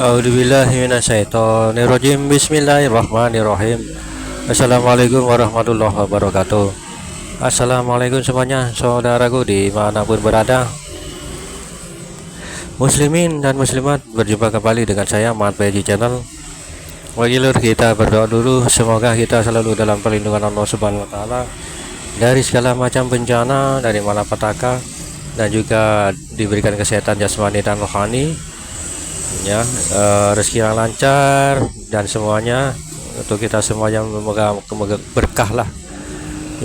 A'udzubillahiminasyaitonirrajim. Bismillahirrahmanirrahim. Assalamualaikum warahmatullahi wabarakatuh. Assalamualaikum semuanya, saudaraku dimanapun berada, muslimin dan muslimat. Berjumpa kembali dengan saya Mat Peji Channel. Wajilur, kita berdoa dulu, semoga kita selalu dalam perlindungan Allah Subhanahu wa taala dari segala macam bencana, dari malapetaka, dan juga diberikan kesehatan jasmani dan rohani, ya, rezeki yang lancar, dan semuanya untuk kita semua yang memegang berkah lah.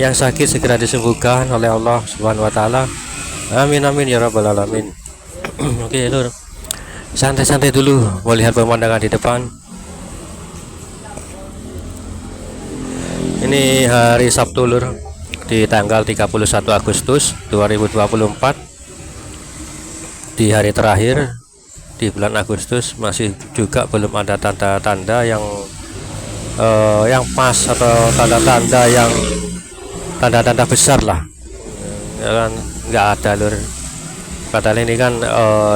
Yang sakit segera disembuhkan oleh Allah Subhanahu wa taala. Amin amin ya rabbal alamin. Oke, Lur. Santai-santai dulu melihat pemandangan di depan. Ini hari Sabtu, Lur, di tanggal 31 Agustus 2024. Di hari terakhir di bulan Agustus, masih juga belum ada tanda-tanda yang pas, atau tanda-tanda besar lah, ya kan, nggak ada, Lur. Padahal ini kan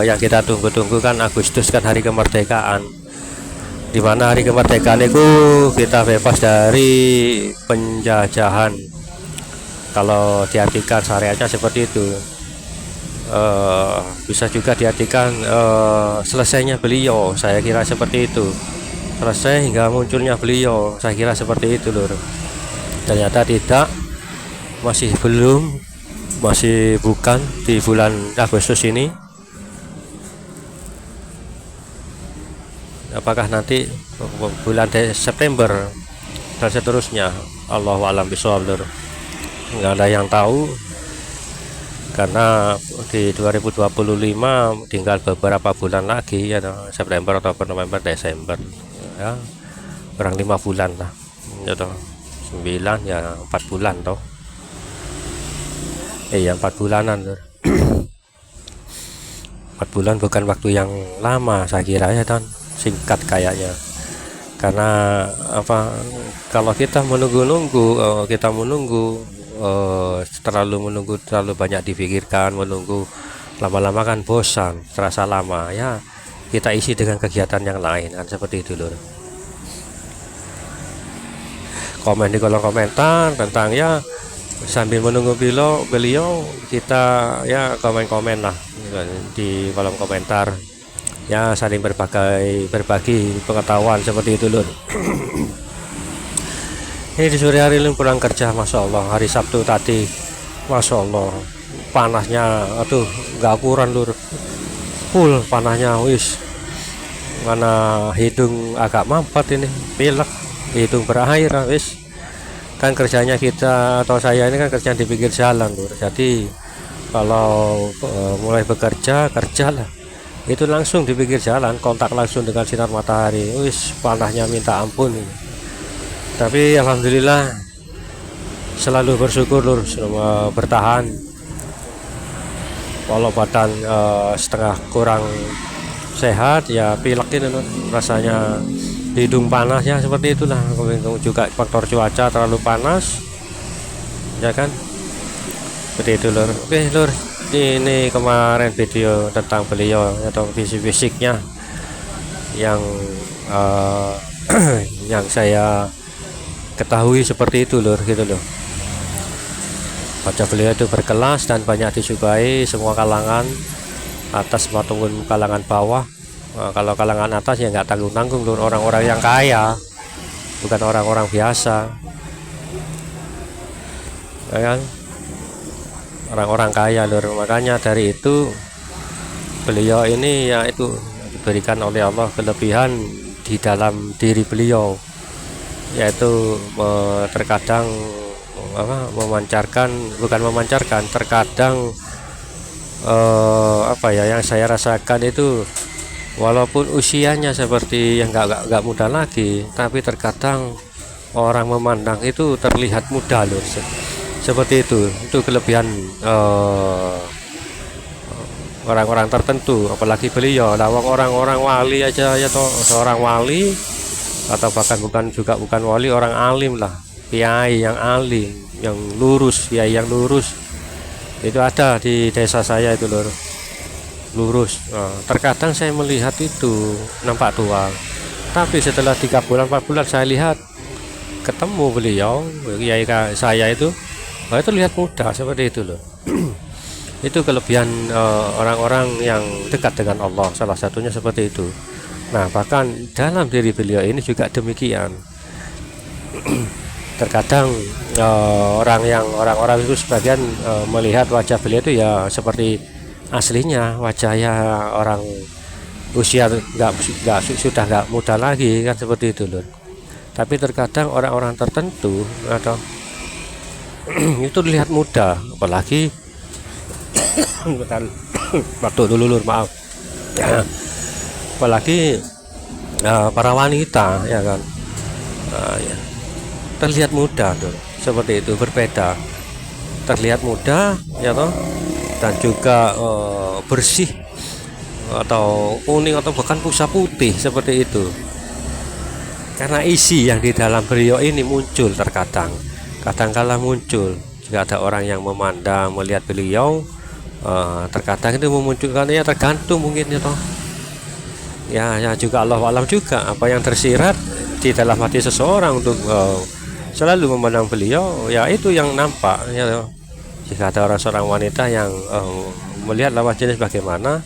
yang kita tunggu-tunggu kan Agustus, kan hari kemerdekaan, dimana hari kemerdekaan itu kita bebas dari penjajahan, kalau diartikan syariatnya seperti itu. Bisa juga diartikan selesainya beliau, saya kira seperti itu. Selesai hingga munculnya beliau, saya kira seperti itu, Lur. Ternyata tidak, masih belum, masih bukan di bulan Agustus ini. Apakah nanti bulan September dan seterusnya, Allahu a'lam bishawab, Lur. Nggak ada yang tahu, karena di 2025 tinggal beberapa bulan lagi, ya, September, Oktober, November, Desember, ya, kurang 5 bulan lah, ya, 9, ya 4 bulan toh. Ya 4 bulanan, Lur. 4 bulan bukan waktu yang lama, saya kira, ya, dan singkat kayaknya. Karena apa, kalau kita menunggu-nunggu, terlalu banyak dipikirkan, menunggu lama-lama kan bosan, terasa lama, ya kita isi dengan kegiatan yang lain, kan seperti itu, Lur. Komen di kolom komentar tentang, ya, sambil menunggu beliau kita, ya, komen-komen lah di kolom komentar, ya, saling berbagi pengetahuan seperti itu, Lur. Ini di sore hari, Lur, pulang kerja, masya Allah, hari Sabtu tadi, masya Allah, panasnya, aduh, nggak kurang, Lur, full panasnya, wis, mana hidung agak mampet ini, pilek, hidung berair, wis. Kan kerjanya kita, atau saya ini kan kerjaan di pinggir jalan, Lur. Jadi kalau mulai bekerja, kerjalah itu langsung di pinggir jalan, kontak langsung dengan sinar matahari, wis, panasnya minta ampun ini. Tapi alhamdulillah selalu bersyukur, Lur, semua bertahan, walau badan setengah kurang sehat, ya pilek ini, Lur, rasanya, hidung panas, ya seperti itulah. Juga faktor cuaca terlalu panas, ya kan, seperti itu, Lur. Oke, Lur, ini kemarin video tentang beliau, atau fisiknya yang yang saya ketahui seperti itu, Lur, gitu loh. Wajah beliau itu berkelas dan banyak disukai semua kalangan, atas maupun kalangan bawah. Kalau kalangan atas, ya nggak tanggung-tanggung, Lur, orang-orang yang kaya, bukan orang-orang biasa, ya kan, orang-orang kaya, Lur. Makanya dari itu beliau ini, ya, itu diberikan oleh Allah kelebihan di dalam diri beliau, yaitu terkadang terkadang yang saya rasakan itu, walaupun usianya seperti yang nggak muda lagi, tapi terkadang orang memandang itu terlihat muda, Lur. Seperti itu kelebihan orang-orang tertentu, apalagi beliau. Orang-orang wali aja, ya toh, seorang wali, atau bahkan bukan wali, orang alim lah, kiai yang alim, yang lurus, kiai yang lurus, itu ada di desa saya itu, Lur. lurus. Terkadang saya melihat itu nampak tua, tapi setelah 3 bulan 4 bulan saya lihat ketemu beliau kiai saya itu, itu lihat muda seperti itu loh. Itu kelebihan orang-orang yang dekat dengan Allah, salah satunya seperti itu. Nah, bahkan dalam diri beliau ini juga demikian. Terkadang orang-orang itu sebagian melihat wajah beliau itu ya seperti aslinya, wajahnya orang usia sudah nggak muda lagi kan, seperti itu loh. Tapi terkadang orang-orang tertentu atau itu dilihat muda, apalagi waktu dulu lur, maaf, apalagi para wanita ya kan, ya, terlihat muda tuh, seperti itu, berbeda, terlihat muda ya toh, dan juga bersih atau kuning atau bahkan pusa putih seperti itu, karena isi yang di dalam beliau ini muncul. Kadang-kala muncul jika ada orang yang memandang melihat beliau, terkadang itu memunculkan, ya tergantung mungkin ya toh, ya juga Allah alam juga apa yang tersirat di dalam hati seseorang untuk selalu memandang beliau, ya itu yang nampak ya toh. Jika ada seorang wanita yang melihat lawan jenis bagaimana,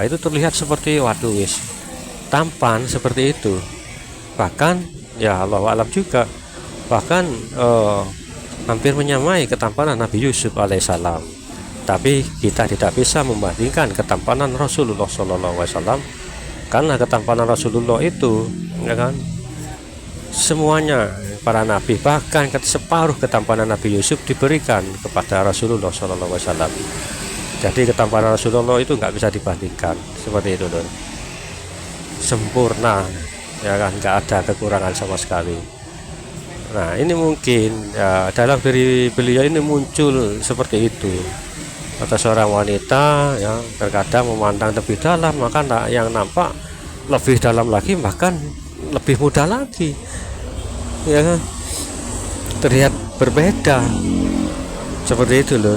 itu terlihat seperti waduh wis tampan seperti itu. Bahkan ya Allah alam juga, bahkan hampir menyamai ketampanan Nabi Yusuf alaihissalam. Tapi kita tidak bisa membandingkan ketampanan Rasulullah SAW, karena ketampanan Rasulullah itu ya kan, semuanya para nabi, bahkan separuh ketampanan Nabi Yusuf diberikan kepada Rasulullah SAW. Jadi ketampanan Rasulullah itu nggak bisa dibandingkan, seperti itu loh, sempurna ya kan, nggak ada kekurangan sama sekali. Nah, ini mungkin ya, dalam diri beliau ini muncul seperti itu. Atau seorang wanita yang terkadang memandang lebih dalam, maka yang nampak lebih dalam lagi, bahkan lebih muda lagi ya kan, terlihat berbeda seperti itu loh.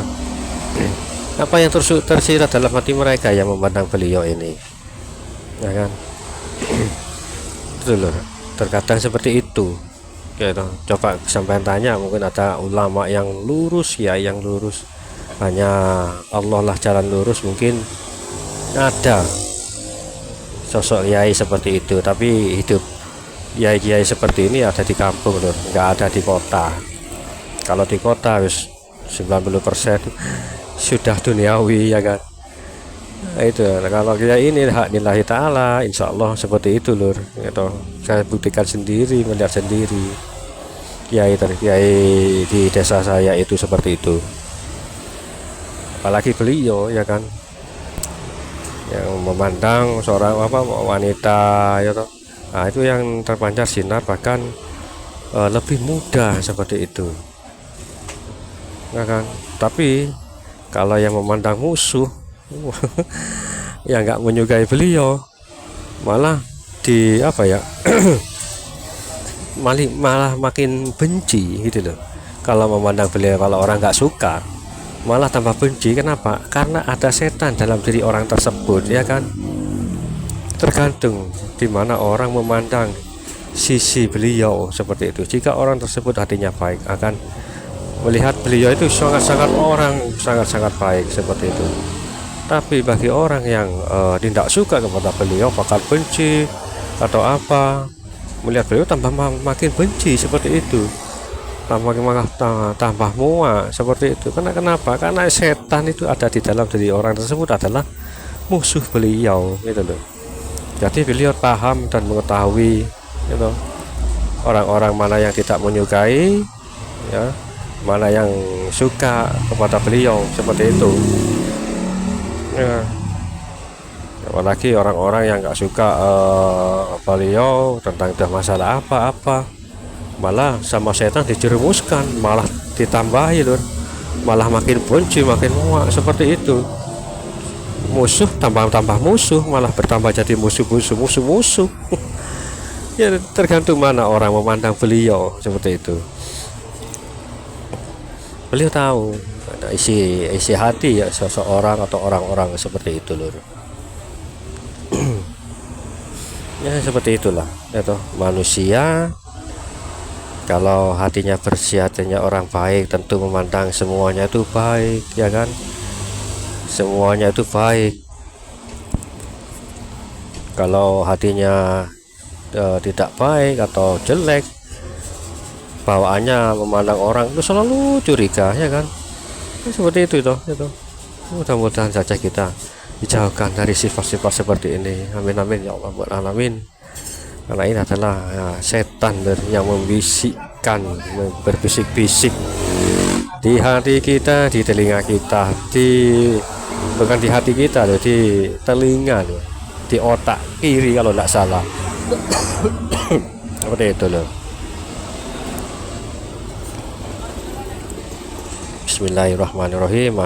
Apa yang tersirat dalam hati mereka yang memandang beliau ini ya kan, itu loh, terkadang seperti itu gitu. Coba sampai tanya, mungkin ada ulama yang lurus, ya yang lurus, hanya Allah lah jalan lurus, mungkin ada sosok kiai seperti itu, tapi hidup kiai seperti ini ada di kampung loh, nggak ada di kota. Kalau di kota wis 90% sudah duniawi ya kan. Nah, itu kalau kiai ini hak lillahi ta'ala, insya Allah seperti itu lur gitu. Saya buktikan sendiri, melihat sendiri kiai di desa saya itu seperti itu. Apalagi beliau ya kan, yang memandang seorang wanita ya toh. Nah, itu yang terpancar sinar, bahkan lebih muda seperti itu ya kan. Tapi kalau yang memandang musuh yang nggak menyukai beliau, malah malah makin benci gitu loh. Kalau memandang beliau, kalau orang nggak suka malah tambah benci. Kenapa? Karena ada setan dalam diri orang tersebut ya kan. Tergantung di mana orang memandang sisi beliau seperti itu. Jika orang tersebut hatinya baik, akan melihat beliau itu sangat-sangat baik seperti itu. Tapi bagi orang yang tidak suka kepada beliau, bakal benci atau apa, melihat beliau makin benci seperti itu, tambah muak seperti itu. Kenapa? Karena setan itu ada di dalam diri orang tersebut, adalah musuh beliau gitu loh. Jadi beliau paham dan mengetahui gitu, orang-orang mana yang tidak menyukai ya, mana yang suka kepada beliau seperti itu ya. Apalagi orang-orang yang nggak suka beliau tentang masalah apa-apa, malah sama setan dijerumuskan, malah ditambahi loh, malah makin benci, makin muak seperti itu. Musuh tambah musuh, malah bertambah jadi musuh ya. Tergantung mana orang memandang beliau seperti itu. Beliau tahu isi hati ya seseorang atau orang-orang seperti itu lur. Ya seperti itulah itu manusia. Kalau hatinya bersih, hatinya orang baik, tentu memandang semuanya itu baik, ya kan? Semuanya itu baik. Kalau hatinya tidak baik atau jelek, bawaannya memandang orang itu selalu curiga, ya kan? Seperti itu. Mudah-mudahan saja kita dijauhkan dari sifat-sifat seperti ini. Amin amin ya Allah alamin. Karena ini adalah setan yang membisikkan, berbisik-bisik di hati kita, di telinga kita, bukan di hati kita loh, di telinga loh, di otak kiri kalau tidak salah. Seperti itu loh. Bismillahirrahmanirrahim.